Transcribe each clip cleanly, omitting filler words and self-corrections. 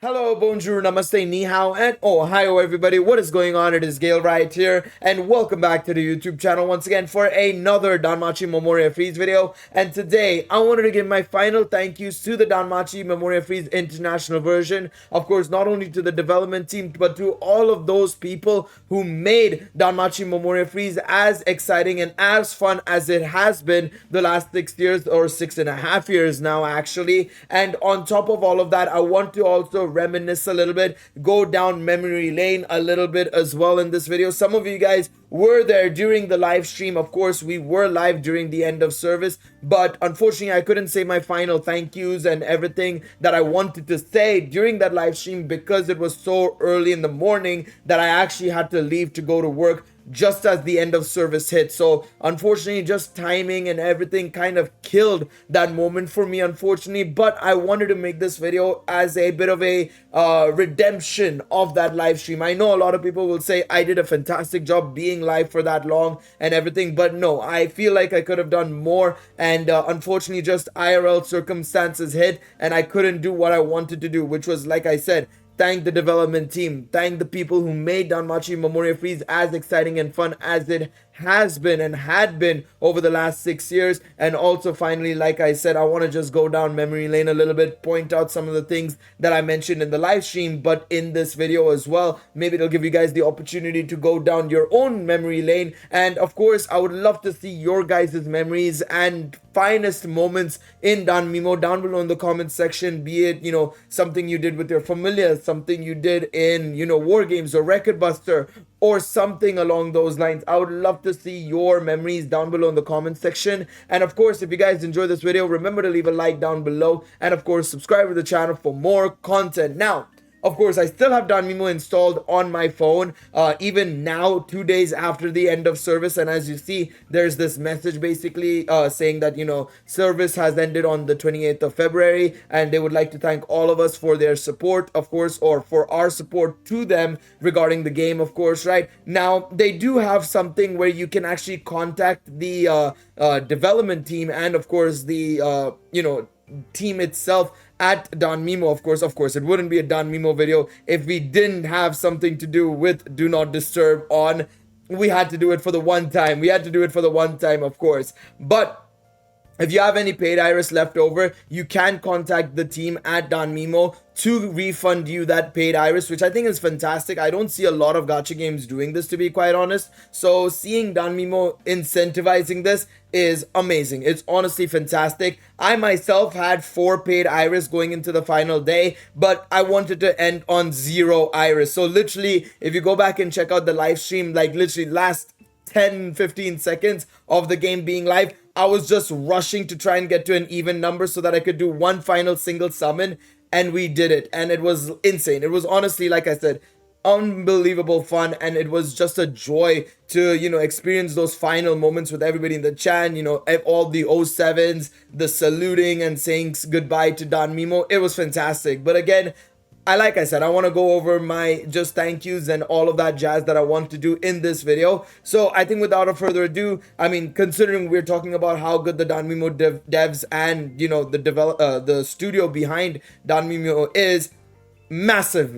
Hello, bonjour, namaste, ni hao, and ohio everybody. What is going on? It is Galeriot here, and welcome back to the YouTube channel once again for another Danmachi Memoria Freese video. And today, I wanted to give my final thank yous to the Danmachi Memoria Freese international version. Of course, not only to the development team, but to all of those people who made Danmachi Memoria Freese as exciting and as fun as it has been the last 6 years, or 6.5 years now actually. And on top of all of that, I want to also reminisce a little bit, go down memory lane a little bit as well in this video. Some of you guys were there during the live stream. Of course, we were live during the end of service, but unfortunately I couldn't say my final thank yous and everything that I wanted to say during that live stream because it was so early in the morning that I actually had to leave to go to work just as the end of service hit. So unfortunately, just timing and everything kind of killed that moment for me, unfortunately. But I wanted to make this video as a bit of a redemption of that live stream. I know a lot of people will say I did a fantastic job being live for that long and everything, but no, I feel like I could have done more, and unfortunately just IRL circumstances hit and I couldn't do what I wanted to do, which was, like I said, thank the development team, thank the people who made Danmachi Memoria Freese as exciting and fun as it has been and had been over the last 6 years. And also finally, like I said, I want to just go down memory lane a little bit, point out some of the things that I mentioned in the live stream, but in this video as well. Maybe it'll give you guys the opportunity to go down your own memory lane. And of course, I would love to see your guys' memories and finest moments in Danmemo down below in the comments section, be it, something you did with your familiar, something you did in, war games or Record Buster, or something along those lines. I would love to see your memories down below in the comment section. And of course, if you guys enjoyed this video, remember to leave a like down below, and of course subscribe to the channel for more content. Now, of course, I still have Danmemo installed on my phone, even now, 2 days after the end of service. And as you see, there's this message basically saying that, service has ended on the 28th of February, and they would like to thank all of us for their support, of course, or for our support to them regarding the game, of course, right? Now, they do have something where you can actually contact the development team and, of course, the, team itself at Danmemo. Of course, it wouldn't be a Danmemo video if we didn't have something to do with Do Not Disturb on. We had to do it for the one time. Of course. But if you have any paid iris left over, you can contact the team at Danmemo to refund you that paid iris, which I think is fantastic. I don't see a lot of gacha games doing this, to be quite honest. So seeing Danmemo incentivizing this is amazing. It's honestly fantastic. I myself had 4 paid iris going into the final day, but I wanted to end on 0 iris. So literally, if you go back and check out the live stream, like literally last 10-15 seconds of the game being live, I was just rushing to try and get to an even number so that I could do one final single summon, and we did it, and it was insane. It was honestly, like I said, unbelievable fun, and it was just a joy to experience those final moments with everybody in the chat, all the 07s, the saluting and saying goodbye to Danmemo. It was fantastic. But again, like I said, I want to go over my just thank yous and all of that jazz that I want to do in this video. So I think without further ado, considering we're talking about how good the Danmemo devs and the studio behind Danmemo is, massive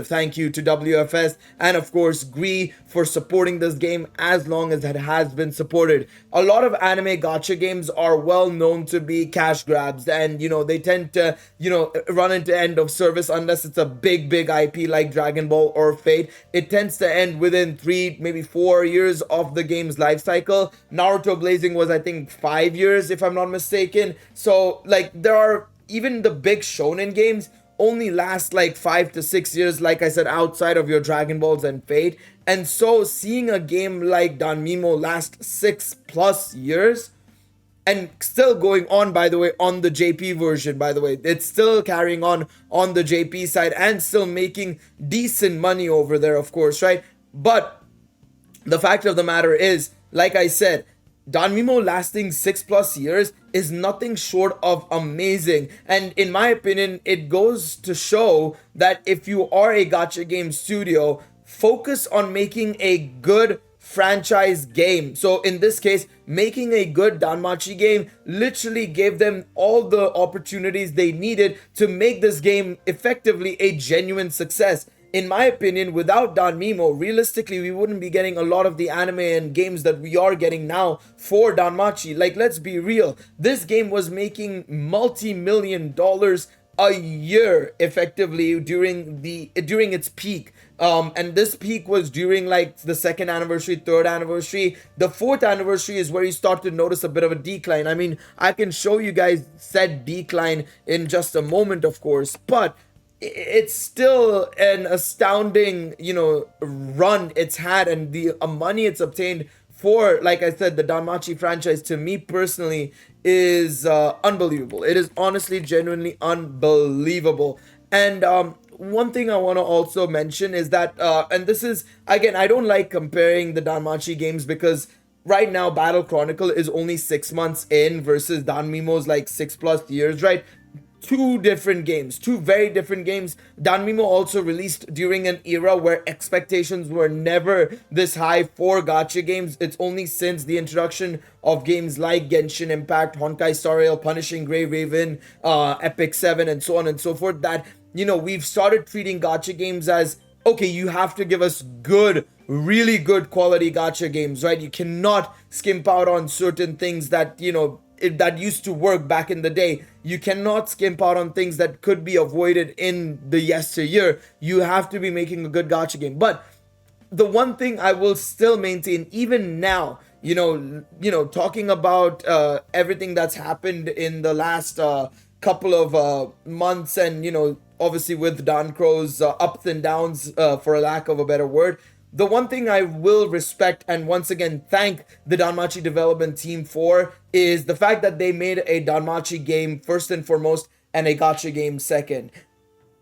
thank you to WFS and of course Gree for supporting this game as long as it has been supported. A lot of anime gacha games are well known to be cash grabs, and they tend to run into end of service unless it's a big IP like Dragon Ball or Fate. It tends to end within 3, maybe 4 years of the game's life cycle. Naruto Blazing was, I think, 5 years if I'm not mistaken. So like there are even the big shonen games only last like 5 to 6 years, like I said, outside of your Dragon Balls and Fate. And so seeing a game like Danmemo last 6+ years and still going on, by the way, on the JP version, by the way, it's still carrying on the JP side and still making decent money over there, of course, right? But the fact of the matter is, like I said, Danmemo lasting 6+ years is nothing short of amazing, and in my opinion, it goes to show that if you are a gacha game studio, focus on making a good franchise game. So in this case, making a good Danmachi game literally gave them all the opportunities they needed to make this game effectively a genuine success. In my opinion, without Danmemo, realistically, we wouldn't be getting a lot of the anime and games that we are getting now for Danmachi. Like, let's be real. This game was making multi-million dollars a year effectively during its peak. And this peak was during like the 2nd anniversary, 3rd anniversary. The 4th anniversary is where you start to notice a bit of a decline. I mean, I can show you guys said decline in just a moment, of course, but it's still an astounding, run it's had, and the money it's obtained for, like I said, the Danmachi franchise, to me personally, is unbelievable. It is honestly, genuinely unbelievable. And one thing I want to also mention is that, and this is, again, I don't like comparing the Danmachi games because right now Battle Chronicle is only 6 months in versus Danmemo's like 6+ years, right? Two different games, two very different games. Danmemo also released during an era where expectations were never this high for gacha games. It's only since the introduction of games like Genshin Impact, Honkai Star Rail, Punishing Grey Raven, Epic 7, and so on and so forth, that, we've started treating gacha games as, okay, you have to give us good, really good quality gacha games, right? You cannot skimp out on certain things that, that used to work back in the day. You cannot skimp out on things that could be avoided in the yesteryear. You have to be making a good gacha game. But the one thing I will still maintain, even now, talking about everything that's happened in the last couple of months, and obviously with Danchro's ups and downs, for a lack of a better word, the one thing I will respect and once again thank the Danmachi development team for is the fact that they made a Danmachi game first and foremost and a gacha game second.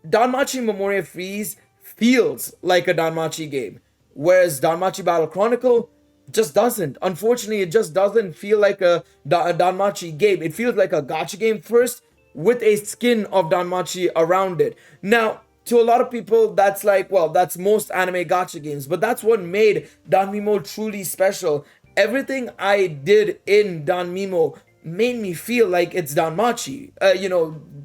Danmachi Memoria Freese feels like a Danmachi game, whereas Danmachi Battle Chronicle just doesn't. Unfortunately, it just doesn't feel like a Danmachi game. It feels like a gacha game first with a skin of Danmachi around it. Now, to a lot of people, that's like, well, that's most anime gacha games, but that's what made Danmemo truly special. Everything I did in Danmemo made me feel like it's Danmachi,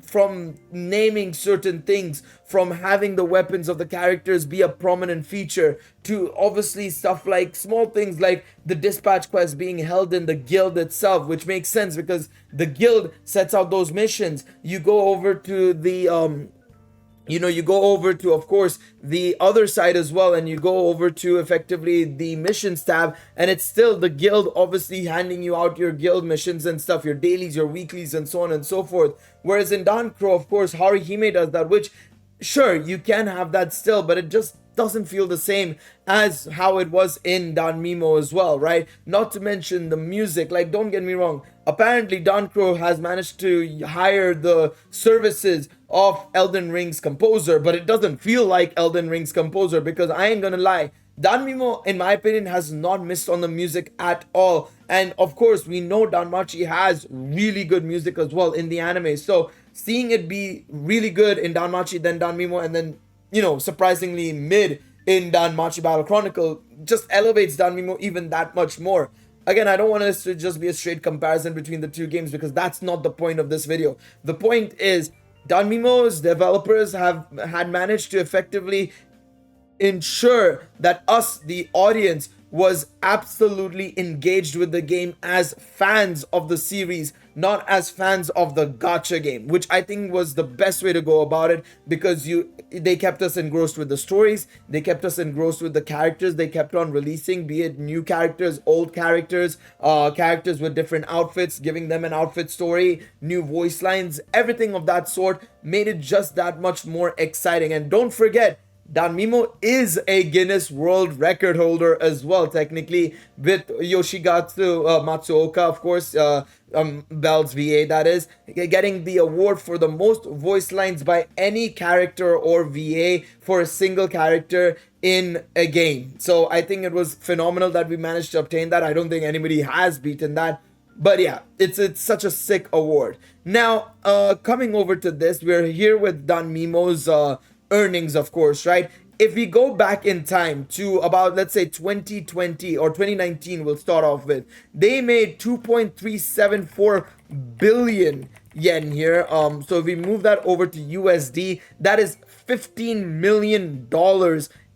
from naming certain things, from having the weapons of the characters be a prominent feature, to obviously stuff like small things like the dispatch quest being held in the guild itself, which makes sense because the guild sets out those missions. You go over to the you go over to, of course, the other side as well, and you go over to effectively the missions tab, and it's still the guild obviously handing you out your guild missions and stuff, your dailies, your weeklies, and so on and so forth. Whereas in Danchro, of course, Harihime does that, which, sure, you can have that still, but it just doesn't feel the same as how it was in Danmemo as well, right? Not to mention the music. Like, don't get me wrong, apparently Danchro has managed to hire the services of Elden Ring's composer, but it doesn't feel like Elden Ring's composer, because I ain't gonna lie, Danmemo, in my opinion, has not missed on the music at all. And of course, we know Danmachi has really good music as well in the anime, so seeing it be really good in Danmachi, then Danmemo, and then surprisingly mid in Danmachi Battle Chronicle just elevates Danmemo even that much more. Again, I don't want this to just be a straight comparison between the two games because that's not the point of this video. The point is Danmemo's developers had managed to effectively ensure that us, the audience, was absolutely engaged with the game as fans of the series, not as fans of the gacha game, which I think was the best way to go about it, because they kept us engrossed with the stories, they kept us engrossed with the characters, they kept on releasing, be it new characters, old characters, characters with different outfits, giving them an outfit story, new voice lines, everything of that sort made it just that much more exciting. And don't forget, Danmemo is a Guinness World Record holder as well, technically, with Yoshigatsu Matsuoka, of course, Bell's VA, that is, getting the award for the most voice lines by any character or VA for a single character in a game. So I think it was phenomenal that we managed to obtain that. I don't think anybody has beaten that. But yeah, it's such a sick award. Now, coming over to this, we're here with Danmemo's earnings, of course, right? if we go back in time to about, let's say, 2020 or 2019, we'll start off with, they made 2.374 billion yen here. So if we move that over to USD, that is $15 million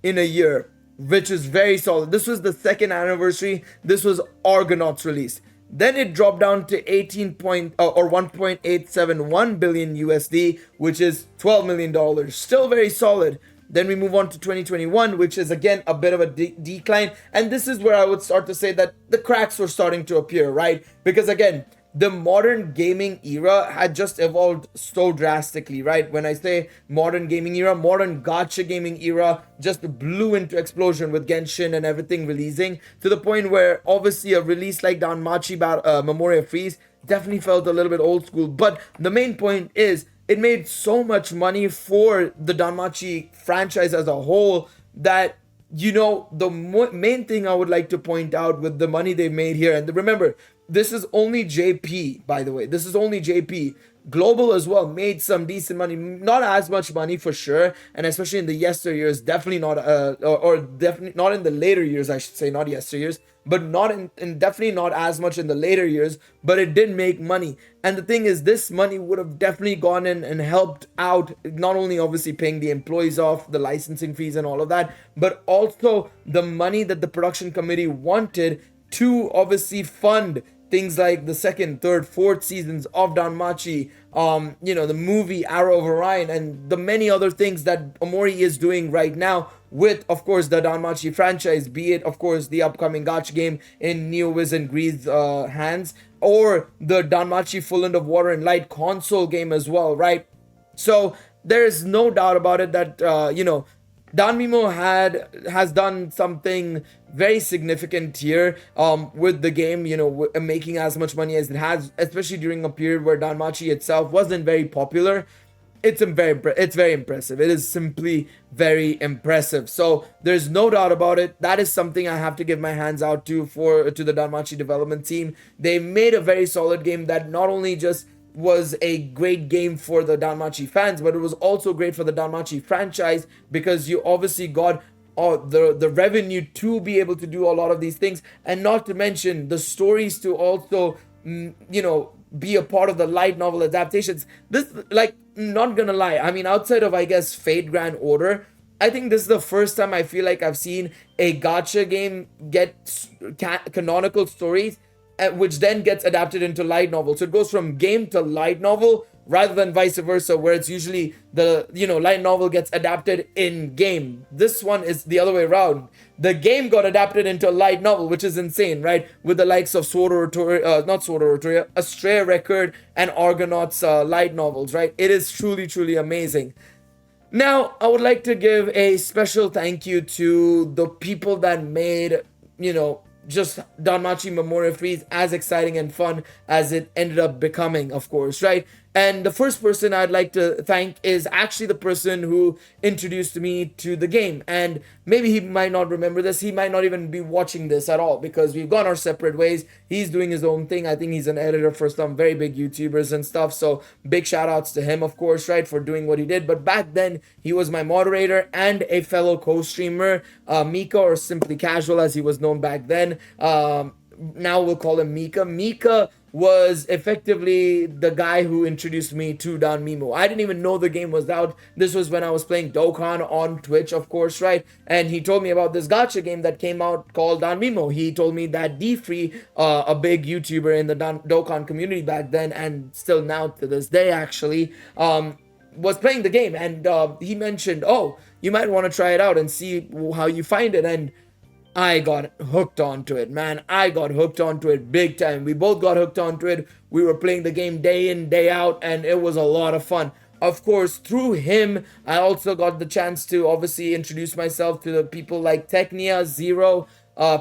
in a year, which is very solid. This was the second anniversary. This was Argonaut's release. Then it dropped down to 1.871 billion USD, which is $12 million. Still very solid. Then we move on to 2021, which is again a bit of a decline. And this is where I would start to say that the cracks were starting to appear, right? Because again, the modern gaming era had just evolved so drastically, right? When I say modern gaming era, modern gacha gaming era just blew into explosion with Genshin and everything releasing, to the point where obviously a release like Danmachi Memoria Freese definitely felt a little bit old school. But the main point is, it made so much money for the Danmachi franchise as a whole that, you know, the main thing I would like to point out with the money they made here, and remember, this is only JP, by the way. This is only JP. Global as well made some decent money, not as much money for sure, and especially in the yesteryears, definitely not, or definitely not in the later years, I should say, not yesteryears, but not in definitely not as much in the later years, but it did make money. And the thing is, this money would have definitely gone in and helped out, not only obviously paying the employees off, the licensing fees and all of that, but also the money that the production committee wanted to obviously fund things like the second, third, fourth seasons of Danmachi, you know, the movie Arrow of Orion, and the many other things that Omori is doing right now with, of course, the Danmachi franchise, be it, of course, the upcoming gacha game in NeoWiz and Greed's hands, or the Danmachi Full End of Water and Light console game as well, right? So there is no doubt about it that, you know, Danmemo has done something very significant here with the game, you know, making as much money as it has, especially during a period where Danmachi itself wasn't very popular. It's very impressive. It is simply very impressive. So there's no doubt about it. That is something I have to give my hands out to the Danmachi development team. They made a very solid game that not only just was a great game for the Danmachi fans, but it was also great for the Danmachi franchise, because you obviously got the revenue to be able to do a lot of these things, and not to mention the stories to also, you know, be a part of the light novel adaptations. This, like, not gonna lie, I mean, outside of, I guess, Fate Grand Order, I think this is the first time I feel like I've seen a gacha game get canonical stories, which then gets adapted into light novel. So it goes from game to light novel, rather than vice versa, where it's usually the, you know, light novel gets adapted in game. This one is the other way around. The game got adapted into light novel, which is insane, right? With the likes of Astray Record and Argonaut's light novels, right? It is truly, truly amazing. Now, I would like to give a special thank you to the people that made, you know, just Danmachi Memoria Freese as exciting and fun as it ended up becoming, of course, right? And the first person I'd like to thank is actually the person who introduced me to the game. And maybe he might not remember this. He might not even be watching this at all, because we've gone our separate ways. He's doing his own thing. I think he's an editor for some very big YouTubers and stuff. So big shout outs to him, of course, right, for doing what he did. But back then, he was my moderator and a fellow co-streamer, Mika, or Simply Casual as he was known back then. Now we'll call him Mika. Mika was effectively the guy who introduced me to Danmemo. I didn't even know the game was out. This was when I was playing Dokkan on Twitch, of course, right? And he told me about this gacha game that came out called Danmemo. He told me that D-Free, a big YouTuber in the Dokkan community back then, and still now to this day actually, was playing the game. And he mentioned, oh, you might want to try it out and see how you find it. And I got hooked onto it, man. I got hooked onto it big time. We both got hooked onto it. We were playing the game day in, day out, and it was a lot of fun. Of course, through him, I also got the chance to obviously introduce myself to the people like Technia, Zero,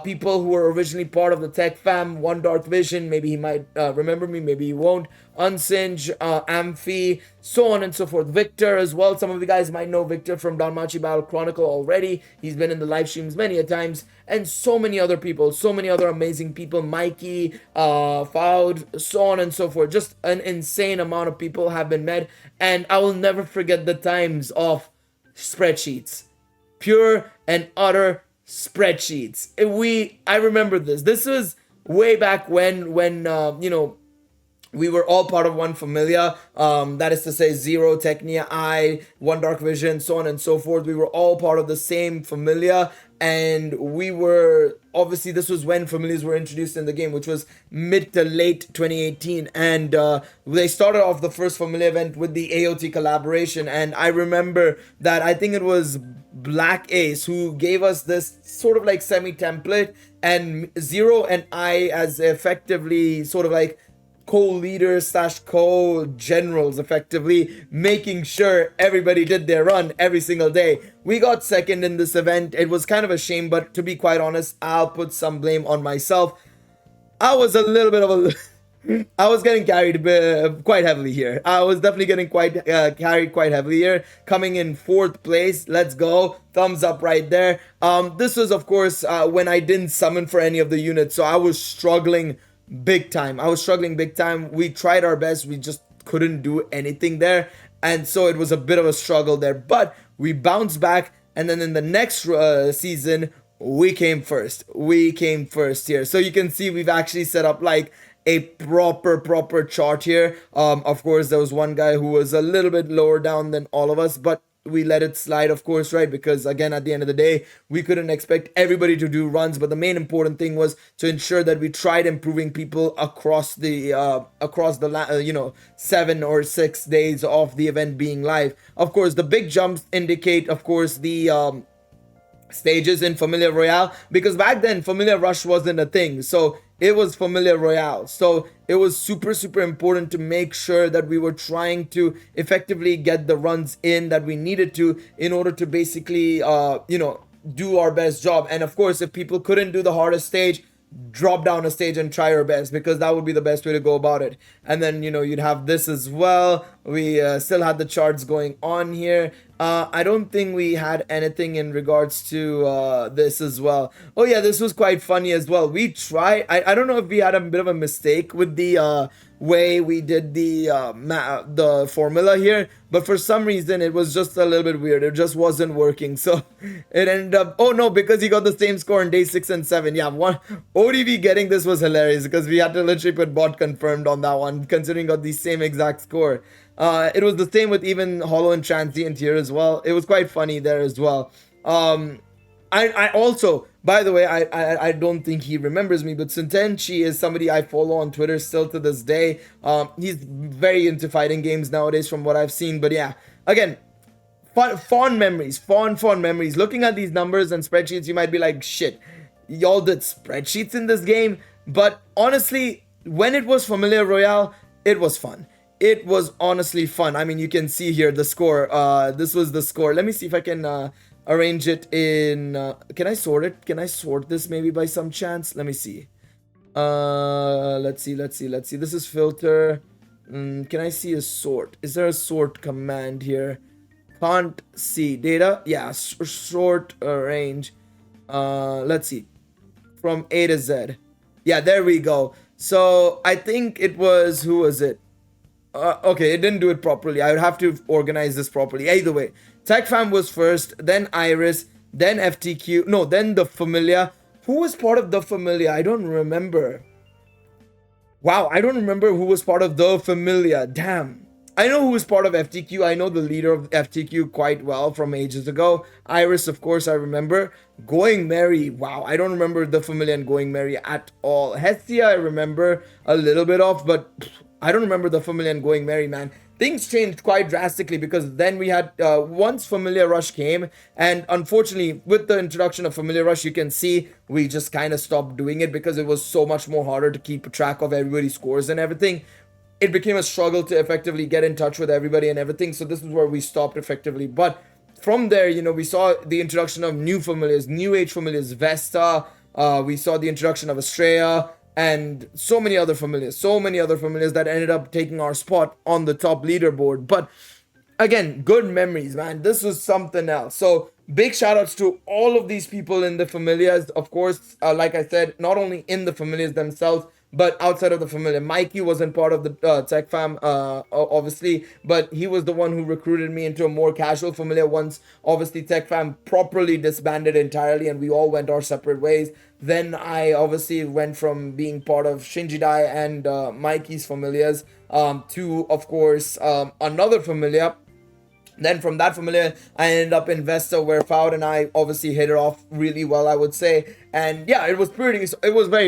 people who were originally part of the Tech Fam, One Dark Vision, maybe he might remember me, maybe he won't, Unsinge, Amphi, so on and so forth. Victor as well. Some of you guys might know Victor from Danmachi Battle Chronicle already. He's been in the live streams many a times. And so many other people, so many other amazing people. Mikey, Foud, so on and so forth. Just an insane amount of people have been met. And I will never forget the times of spreadsheets. pure and utter spreadsheets. I remember this. This was way back when we were all part of one familia. That is to say, Zero, Technia, I, One Dark Vision, so on and so forth. We were all part of the same familia, and we were obviously, this was when familias were introduced in the game, which was mid to late 2018, and they started off the first familia event with the AOT collaboration. And I remember that I think it was Black Ace who gave us this sort of like semi template, and Zero and I as effectively sort of like co-leaders slash co-generals, effectively making sure everybody did their run every single day. We got second in this event. It was kind of a shame, but to be quite honest, I'll put some blame on myself. I was a little bit of a I was getting carried quite heavily here. I was definitely getting carried quite heavily here, coming in 4th place. Let's go, thumbs up right there. This was of course when I didn't summon for any of the units, so I was struggling big time. We tried our best, we just couldn't do anything there, and so it was a bit of a struggle there, but we bounced back. And then in the next season, we came first here. So you can see we've actually set up like a proper chart here. Of course, there was one guy who was a little bit lower down than all of us, but we let it slide, of course, right? Because again, at the end of the day, we couldn't expect everybody to do runs, but the main important thing was to ensure that we tried improving people across the 7 or 6 days of the event being live. Of course, the big jumps indicate, of course, the stages in Familia Royale, because back then Familia Rush wasn't a thing, so it was Familia Royale. So it was super important to make sure that we were trying to effectively get the runs in that we needed to in order to basically do our best job. And of course, if people couldn't do the hardest stage, drop down a stage and try our best, because that would be the best way to go about it. And then you'd have this as well. We still had the charts going on here. I don't think we had anything in regards to this as well. Oh yeah, this was quite funny as well. We tried, I don't know if we had a bit of a mistake with the way we did the formula here, but for some reason it was just a little bit weird. It just wasn't working, so it ended up, oh no, because he got the same score in day 6 and 7. Yeah, one ODV getting this was hilarious, because we had to literally put bot confirmed on that one, considering got the same exact score. It was the same with even Hollow and Transient here as well. It was quite funny there as well. I also, by the way, I don't think he remembers me, but Sentenchi is somebody I follow on Twitter still to this day. He's very into fighting games nowadays from what I've seen. But yeah, again, fond memories. Looking at these numbers and spreadsheets, you might be like, shit, y'all did spreadsheets in this game? But honestly, when it was Familia Royale, it was fun. It was honestly fun. I mean, you can see here the score. This was the score. Let me see if I can arrange it in... can I sort it? Can I sort this maybe by some chance? Let me see. Let's see. This is filter. Can I see a sort? Is there a sort command here? Can't see. Data? Yeah, sort range. Let's see. From A to Z. Yeah, there we go. So I think it was... Who was it? Okay, it didn't do it properly. I would have to organize this properly. Either way, TechFam was first, then Iris, then FTQ. No, then the Familia. Who was part of the Familia? I don't remember. Wow, I don't remember who was part of the Familia. Damn. I know who was part of FTQ. I know the leader of FTQ quite well from ages ago. Iris, of course, I remember. Going Merry. Wow, I don't remember the Familia and Going Merry at all. Hestia, I remember a little bit of, but... I don't remember the Familia and Going Merry, man. Things changed quite drastically, because then we had, once Familia Rush came, and unfortunately, with the introduction of Familia Rush, you can see we just kind of stopped doing it, because it was so much more harder to keep track of everybody's scores and everything. It became a struggle to effectively get in touch with everybody and everything, so this is where we stopped effectively. But from there, we saw the introduction of new Familias, New Age Familias, Vesta, we saw the introduction of Estrella, and so many other familiars that ended up taking our spot on the top leaderboard. But again, good memories, man. This was something else. So big shout outs to all of these people in the familiars. Of course, like I said, not only in the familiars themselves, but outside of the familiar. Mikey wasn't part of the tech fam, obviously, but he was the one who recruited me into a more casual familiar once, obviously, tech fam properly disbanded entirely and we all went our separate ways. Then I obviously went from being part of Shinjidai and Mikey's familiars to, of course, another familiar. Then from that familiar, I ended up in Vesta, where Fowd and I obviously hit it off really well, I would say. And yeah, it was very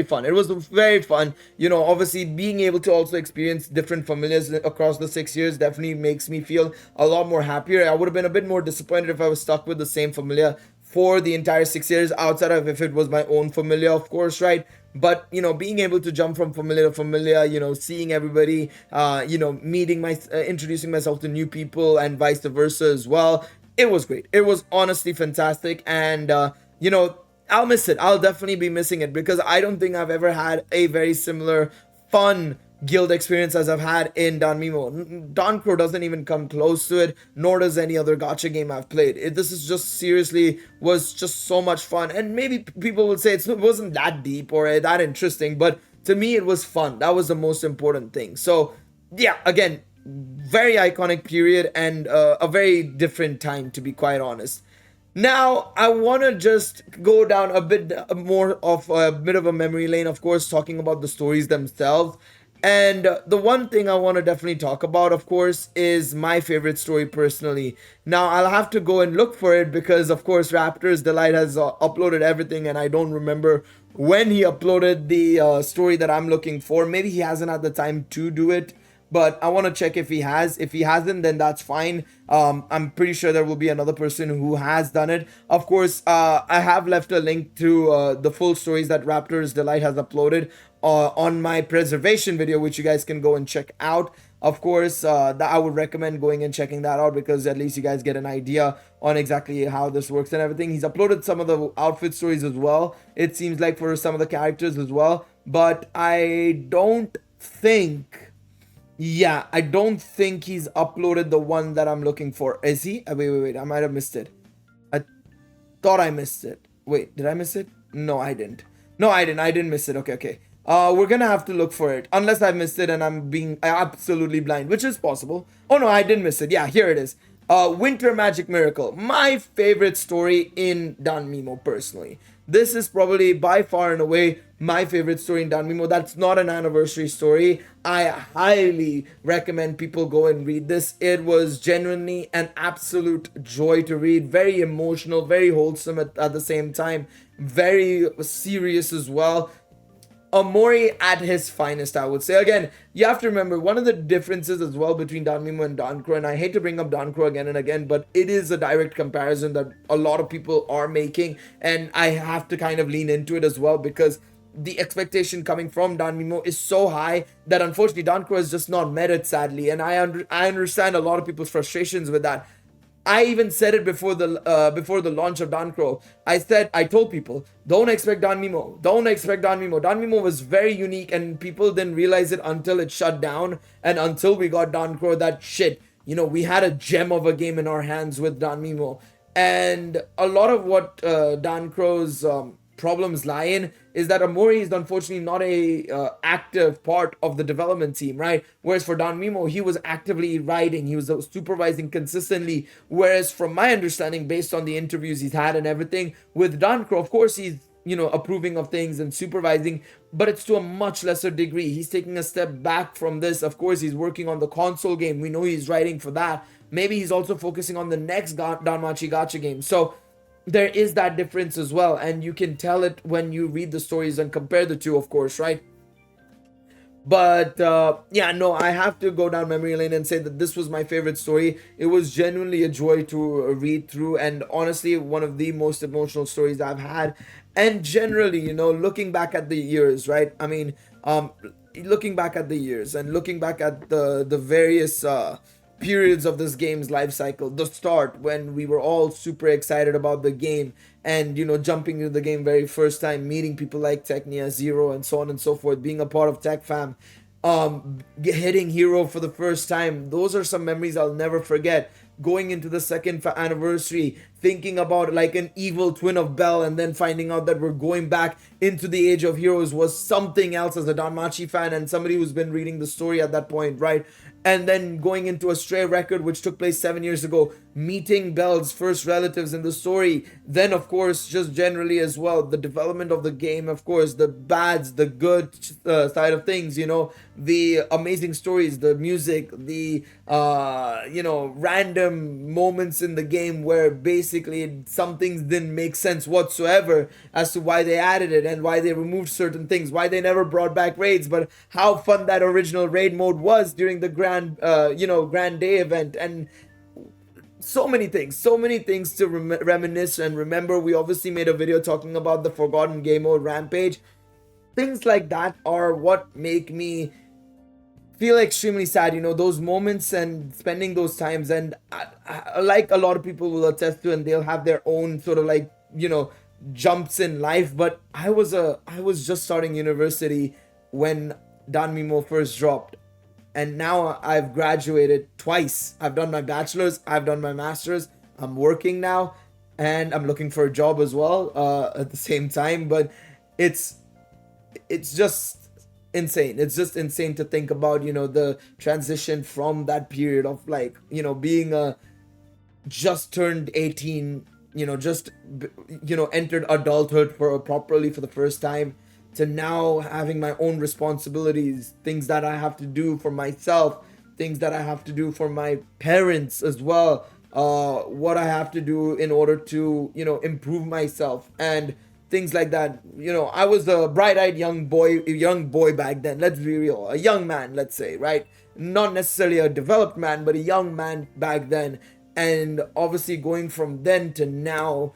fun. It was very fun. You know, obviously being able to also experience different familiars across the 6 years definitely makes me feel a lot more happier. I would have been a bit more disappointed if I was stuck with the same familiar for the entire 6 years, outside of if it was my own familiar, of course, right? But you know, being able to jump from familiar to familiar, you know, seeing everybody, you know, introducing myself to new people and vice versa as well, it was great. It was honestly fantastic. And you know, I'll miss it. I'll definitely be missing it, because I don't think I've ever had a very similar fun guild experience as I've had in Danmemo. Danchro doesn't even come close to it, nor does any other gacha game I've played. This is just seriously was just so much fun. And maybe people will say it wasn't that deep or that interesting, but to me it was fun. That was the most important thing. So yeah, again, very iconic period and a very different time, to be quite honest. Now, I want to just go down a bit more of a bit of a memory lane, of course, talking about the stories themselves. And the one thing I want to definitely talk about, of course, is my favorite story personally. Now, I'll have to go and look for it because, of course, Raptor's Delight has uploaded everything, and I don't remember when he uploaded the story that I'm looking for. Maybe he hasn't had the time to do it, but I want to check if he has. If he hasn't, then that's fine. I'm pretty sure there will be another person who has done it. Of course, I have left a link to the full stories that Raptor's Delight has uploaded on my preservation video, which you guys can go and check out. Of course, that I would recommend going and checking that out, because at least you guys get an idea on exactly how this works and everything. He's uploaded some of the outfit stories as well, it seems like, for some of the characters as well. But I don't think... Yeah, I don't think he's uploaded the one that I'm looking for. Is he? Wait. I might have missed it. I thought I missed it. Wait, did I miss it? No, I didn't. No, I didn't miss it. Okay. We're gonna have to look for it. Unless I missed it and I'm being absolutely blind, which is possible. Oh no, I didn't miss it. Yeah, here it is. Winter Magic Miracle. My favorite story in Danmemo, personally. This is probably by far and away my favorite story in Danmemo. That's not an anniversary story. I highly recommend people go and read this. It was genuinely an absolute joy to read. Very emotional, very wholesome at the same time. Very serious as well. Mori at his finest, I would say. Again, you have to remember one of the differences as well between Danmemo and Danchro, and I hate to bring up Danchro again and again, but it is a direct comparison that a lot of people are making, and I have to kind of lean into it as well, because the expectation coming from Danmemo is so high that unfortunately Danchro has just not met it, sadly, and I understand a lot of people's frustrations with that. I even said it before the launch of Danchro. I told people, don't expect Danmemo. Don't expect Danmemo. Danmemo was very unique, and people didn't realize it until it shut down and until we got Danchro. That shit, you know, we had a gem of a game in our hands with Danmemo, and a lot of what Danchro's problems lie in is that Mori is unfortunately not a active part of the development team, right? Whereas for Danmemo, he was actively writing, he was supervising consistently. Whereas from my understanding, based on the interviews he's had and everything, with Danchro, of course, he's, you know, approving of things and supervising, but it's to a much lesser degree. He's taking a step back from this. Of course, he's working on the console game. We know he's writing for that. Maybe he's also focusing on the next Danmachi gacha game. So there is that difference as well, and you can tell it when you read the stories and compare the two, of course, right? But yeah, no, I have to go down memory lane and say that this was my favorite story. It was genuinely a joy to read through, and honestly one of the most emotional stories I've had. And generally, you know, looking back at the years, right? I mean, looking back at the years and looking back at the various periods of this game's life cycle, the start when we were all super excited about the game and, you know, jumping into the game very first time, meeting people like Technia, Zero, and so on and so forth, being a part of Tech Fam, hitting Hero for the first time. Those are some memories I'll never forget. going into the second anniversary, thinking about like an evil twin of Bell, and then finding out that we're going back into the Age of Heroes was something else as a Danmachi fan and somebody who's been reading the story at that point, right? And then going into a Stray record, which took place 7 years ago, meeting Bell's first relatives in the story. Then, of course, just generally as well, the development of the game, of course, the bads, the good side of things, you know, the amazing stories, the music, the, you know, random moments in the game where basically some things didn't make sense whatsoever as to why they added it and why they removed certain things, why they never brought back raids, but how fun that original raid mode was during the grand day event. And so many things to reminisce and remember. We obviously made a video talking about the forgotten game mode Rampage. Things like that are what make me feel extremely sad, you know, those moments and spending those times. And like a lot of people will attest to, and they'll have their own sort of like, you know, jumps in life. But I was just starting university when Danmemo first dropped, and now I've graduated twice. I've done my bachelor's, I've done my master's, I'm working now, and I'm looking for a job as well at the same time. But it's just insane. It's just insane to think about, you know, the transition from that period of like, you know, being a just turned 18, you know, just, you know, entered adulthood properly for the first time, to now having my own responsibilities, things that I have to do for myself, things that I have to do for my parents as well, what I have to do in order to, you know, improve myself and things like that. You know, I was a bright-eyed young boy back then. Let's be real, a young man, let's say, right? Not necessarily a developed man, but a young man back then. And obviously going from then to now,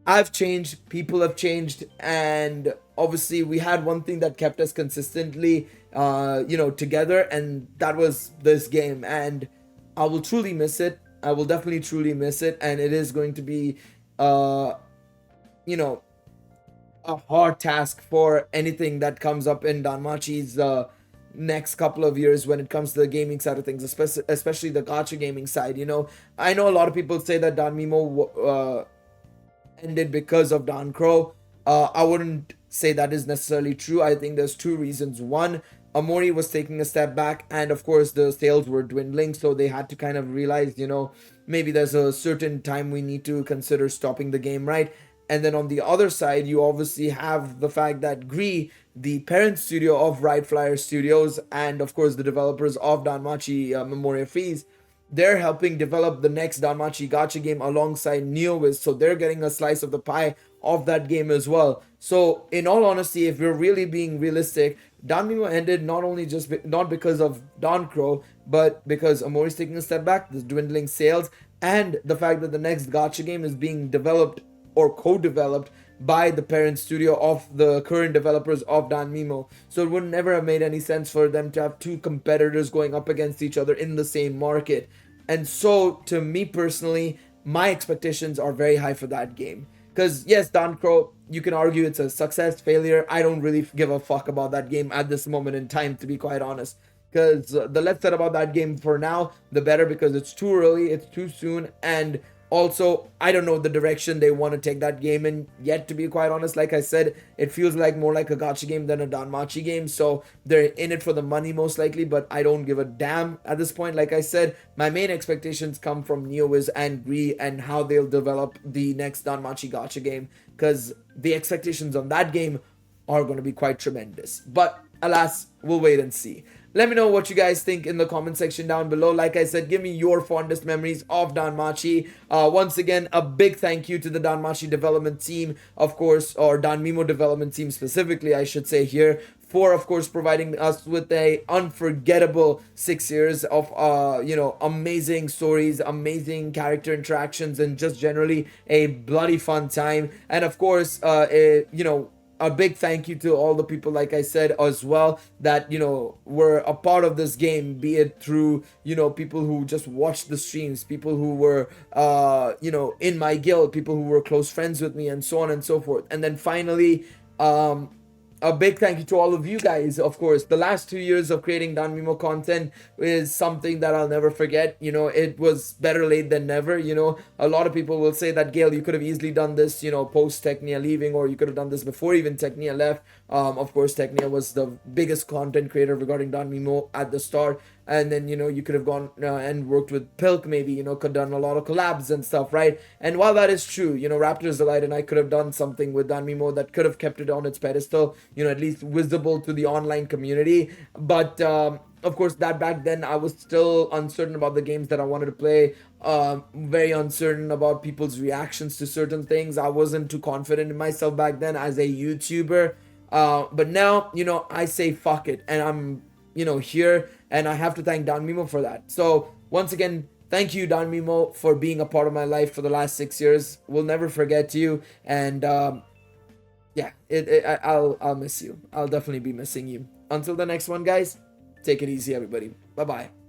I've changed, people have changed, and obviously we had one thing that kept us consistently, you know, together, and that was this game. And I will truly miss it. I will definitely truly miss it, and it is going to be, you know, a hard task for anything that comes up in Danmachi's next couple of years when it comes to the gaming side of things, especially the gacha gaming side. You know, I know a lot of people say that Danmemo ended because of Danchro. I wouldn't say that is necessarily true. I think there's two reasons. One, Amori was taking a step back, and of course the sales were dwindling, so they had to kind of realize, you know, maybe there's a certain time we need to consider stopping the game, right? And then on the other side, you obviously have the fact that Gree, the parent studio of Ride Flyer Studios, and of course the developers of Danmachi Memoria Freese, they're helping develop the next Danmachi gacha game alongside NeoWiz, so they're getting a slice of the pie of that game as well. So in all honesty, if we're really being realistic, Danmemo ended not because of Danchro, but because Amori's taking a step back, the dwindling sales, and the fact that the next gacha game is being developed or co-developed by the parent studio of the current developers of Danmemo. So it would never have made any sense for them to have two competitors going up against each other in the same market. And so to me personally, my expectations are very high for that game. Because yes, Danchro, you can argue it's a success, failure. I don't really give a fuck about that game at this moment in time, to be quite honest. Because the less said about that game for now, the better, because it's too early, it's too soon, and also, I don't know the direction they want to take that game in yet, to be quite honest. Like I said, it feels like more like a gacha game than a Danmachi game. So they're in it for the money most likely, but I don't give a damn at this point. Like I said, my main expectations come from NeoWiz and Gree and how they'll develop the next Danmachi gacha game, because the expectations on that game are going to be quite tremendous. But alas, we'll wait and see. Let me know what you guys think in the comment section down below. Like I said, give me your fondest memories of Danmachi. Once again, a big thank you to the Danmachi development team, of course, or Danmemo development team specifically, I should say here, for, of course, providing us with a unforgettable 6 years of, you know, amazing stories, amazing character interactions, and just generally a bloody fun time. And, of course, you know, a big thank you to all the people, like I said, as well, that, you know, were a part of this game, be it through, you know, people who just watched the streams, people who were, you know, in my guild, people who were close friends with me, and so on and so forth. And then finally, a big thank you to all of you guys. Of course, the last 2 years of creating Danmemo content is something that I'll never forget. You know, it was better late than never. You know, a lot of people will say that, Gail, you could have easily done this, you know, post Technia leaving, or you could have done this before even Technia left. Of course, Technia was the biggest content creator regarding Danmemo at the start. And then, you know, you could have gone and worked with Pilk, maybe, you know, could have done a lot of collabs and stuff, right? And while that is true, you know, Raptors Delight and I could have done something with Danmemo that could have kept it on its pedestal, you know, at least visible to the online community. But of course, that back then I was still uncertain about the games that I wanted to play, very uncertain about people's reactions to certain things. I wasn't too confident in myself back then as a YouTuber. But now, you know, I say fuck it, and I'm, you know, here, and I have to thank Danmemo for that. So once again, thank you, Danmemo, for being a part of my life for the last 6 years. We'll never forget you, and yeah, I'll miss you. I'll definitely be missing you. Until the next one, guys, take it easy, everybody. Bye bye.